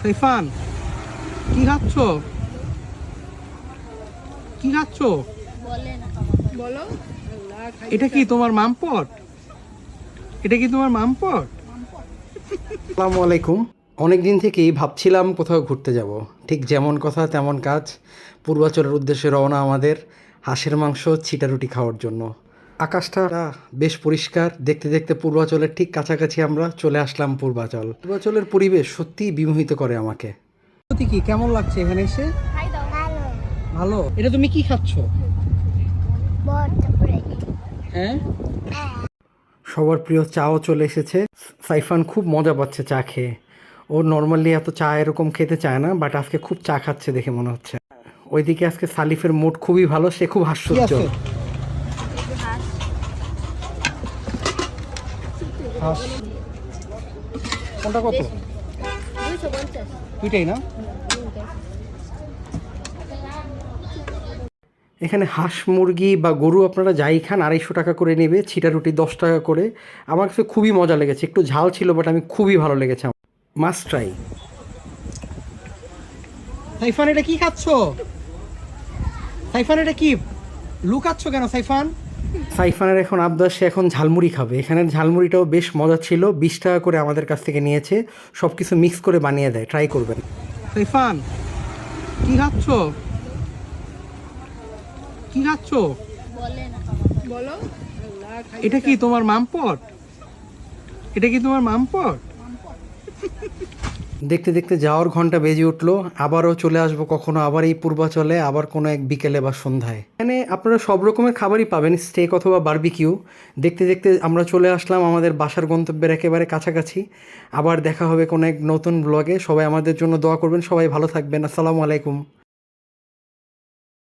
সাইফান, কি খাচ্ছ? কি খাচ্ছ? বলো। এটা কি তোমার মামপট? এটা কি তোমার মামপট? আসসালামু আলাইকুম। অনেক দিন থেকেই ভাবছিলাম কোথাও ঘুরতে যাব। ঠিক যেমন কথা তেমন কাজ। পূর্বাচলের উদ্দেশ্যে রওনা আমাদের হাঁসের মাংস ছিটারুটি খাওয়ার জন্য। আকাশটা বেশ পরিষ্কার, দেখতে দেখতে পূর্বাচলের ঠিক কাছাকাছি আমরা চলে আসলাম। পূর্বাচলের পরিবেশ সত্যিই বিমোহিত করে আমাকে। কি কেমন লাগছে এখানে এসে? ভালো। এটা তুমি কি খাচ্ছ? হ্যাঁ, সবার প্রিয় চাও চলে এসেছে। সাইফান খুব মজা পাচ্ছে চা খেয়ে। ও নর্মালি এত চা এরকম খেতে চায় না, বাট আজকে খুব চা খাচ্ছে দেখে মনে হচ্ছে। ওইদিকে আজকে সালিফের মুড খুবই ভালো, সে খুব হাস্যোজ্জ্বল। হাঁস কোনটা কত? 250। দুইটাই না? এখানে হাঁস মুরগি বা গরু আপনারা যাই খান 250 টাকা করে নেবে, ছিটারুটি 10 টাকা করে। আমার কাছে খুবই মজা লেগেছে, একটু ঝাল ছিল বাট আমি খুবই ভালো লেগেছে। Must try. সাইফান, এটা কি খাচ্ছ? সাইফান, এটা কি লুকাচ্ছ কেন সাইফান? সাইফানের এখন আবদার, সে এখন ঝালমুড়ি খাবে। এখানের ঝালমুড়িটাও বেশ মজা ছিল, 20 টাকা করে আমাদের কাছ থেকে নিয়েছে। সব কিছু মিক্স করে বানিয়ে দেয়, ট্রাই করবেন। সাইফান, কি খাচ্ছ? কি খাচ্ছ? বলো। এটা কি তোমার মামপট? এটা কি তোমার মামপট? দেখতে দেখতে যাওয়ার ঘন্টা বেজে উঠলো। আবারও চলে আসবো কখনো, আবার এই পূর্বাচলে, আবার কোনো এক বিকেলে বা সন্ধ্যায়। এখানে আপনারা সব রকমের খাবারই পাবেন, স্টেক অথবা বারবিকিউ। দেখতে দেখতে আমরা চলে আসলাম আমাদের বাসার গন্তব্যের একেবারে কাছাকাছি। আবার দেখা হবে কোনো এক নতুন ব্লগে। সবাই আমাদের জন্য দোয়া করবেন, সবাই ভালো থাকবেন। আসসালামু আলাইকুম।